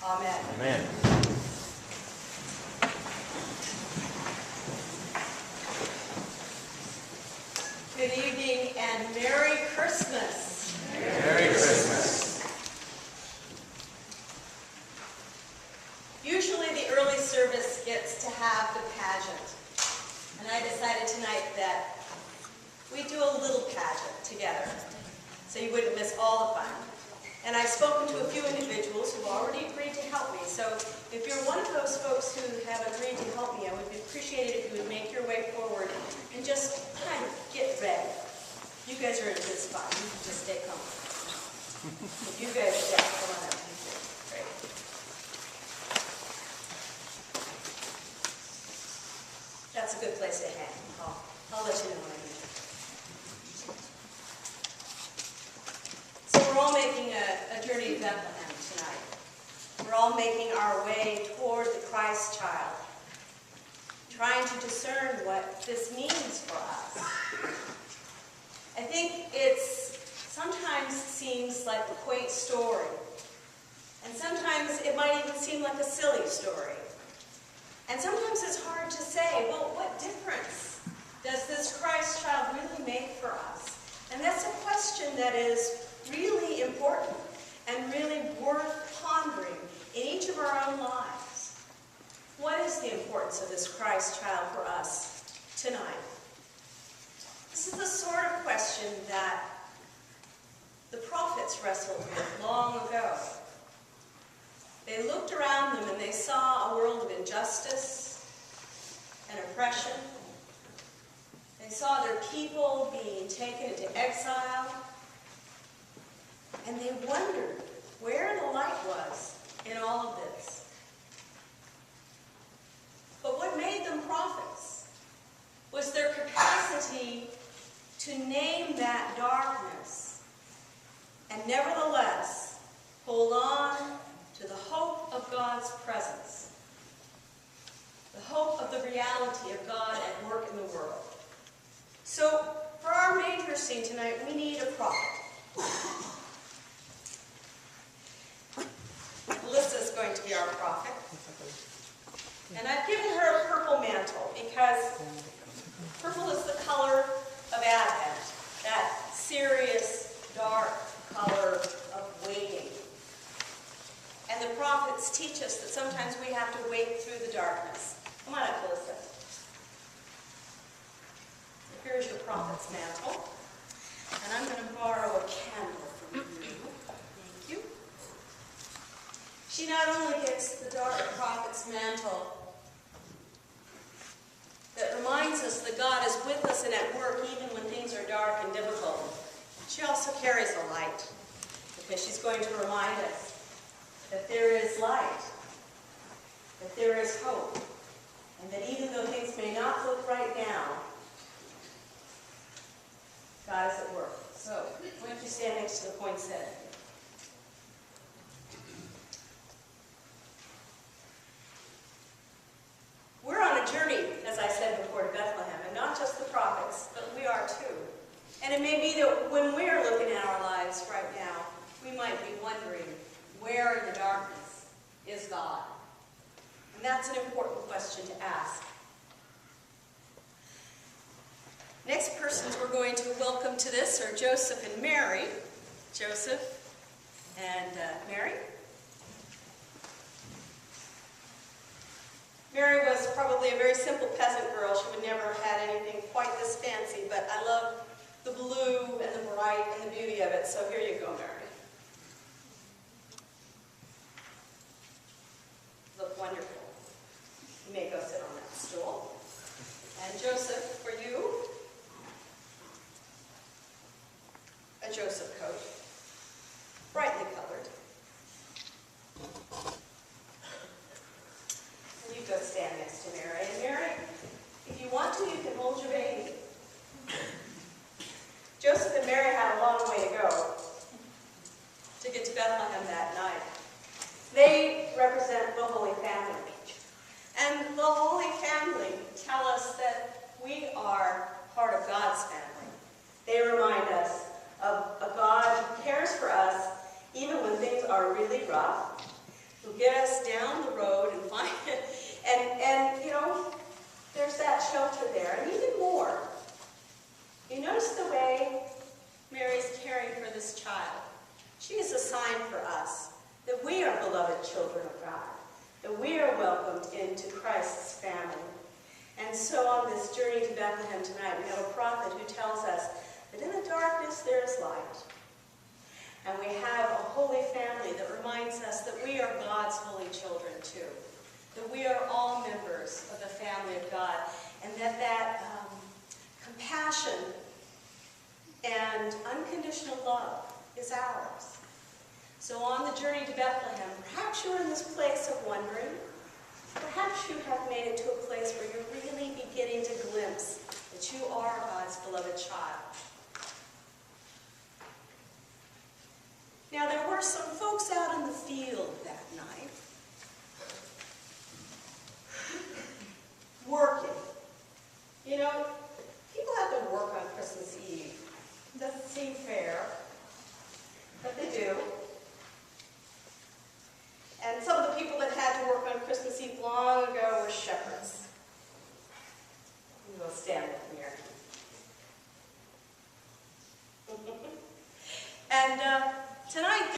Amen. Amen. Good evening and Merry Christmas. Merry Christmas. Usually the early service gets to have the pageant. And I decided tonight that we'd do a little pageant together so you wouldn't miss all the fun. And I've spoken to a few individuals who've already agreed to help me. So if you're one of those folks who have agreed to help me, I would appreciate it if you would make your way forward and just kind of get ready. You guys are in this spot. You can just stay comfortable. If you guys, yeah, come on up. Great. That's a good place to hang. I'll let you know when I need you. So we're all making a journey to Bethlehem tonight. We're all making our way toward the Christ child, trying to discern what this means for us. I think it's sometimes seems like a quaint story, and sometimes it might even seem like a silly story. And sometimes it's hard to say, well, what difference does this Christ child really make for us? And that's a question that is really important and really worth pondering in each of our own lives. What is the importance of this Christ child for us tonight? This is the sort of question that the prophets wrestled with long ago. They looked around them and they saw a world of injustice and oppression. They saw their people being taken into exile. And they wondered where the light was in all of this. But what made them prophets was their capacity to name that darkness and nevertheless hold on to the hope of God's presence, the hope of the reality of God at work in the world. So for our manger scene tonight, we need a prophet. Melissa's going to be our prophet. And I've given her a purple mantle because purple is the color of Advent, that serious, dark color of waiting. And the prophets teach us that sometimes we have to wait through the darkness. Come on up, Melissa. So here's your prophet's mantle. And I'm going to borrow a candle from you. Thank you. She not only gets the dark prophet's mantle that reminds us that God is with us and at work even when things are dark and difficult, she also carries a light because she's going to remind us that there is light, that there is hope, and that even though things may not look right now, God is at work. So, why don't you stand next to the poinsettia? We're on a journey, as I said before, to Bethlehem, and not just the prophets, but we are too. And it may be that when we're looking at our lives right now, we might be wondering, where in the darkness is God? And that's an important question to ask. Next persons we're going to welcome to this are Joseph and Mary. Joseph and Mary. Mary was probably a very simple peasant girl. She would never have had anything quite this fancy, but I love the blue and the bright and the beauty of it. So here you go, Mary. Look wonderful. You may go sit on that stool. And Joseph, for you, a Joseph coat, brightly colored. And you go stand next to Mary. And Mary, if you want to, you can hold your baby. Joseph and Mary had a long way to go to get to Bethlehem that night. They represent the Holy Family. And the Holy Family tell us that we are part of God's family. They remind us of a God who cares for us even when things are really rough, who gives you notice the way Mary's caring for this child? She is a sign for us that we are beloved children of God, that we are welcomed into Christ's family. And so on this journey to Bethlehem tonight, we have a prophet who tells us that in the darkness there is light. And we have a holy family that reminds us that we are God's holy children too, that we are all members of the family of God, and that compassion and unconditional love is ours. So on the journey to Bethlehem, perhaps you're in this place of wondering. Perhaps you have made it to a place where you're really beginning to glimpse that you are God's beloved child. Now, there were some folks out in the field that night working. You know, people have to work on Christmas Eve. It doesn't seem fair, but they do. And some of the people that had to work on Christmas Eve long ago were shepherds. You will stand with me here.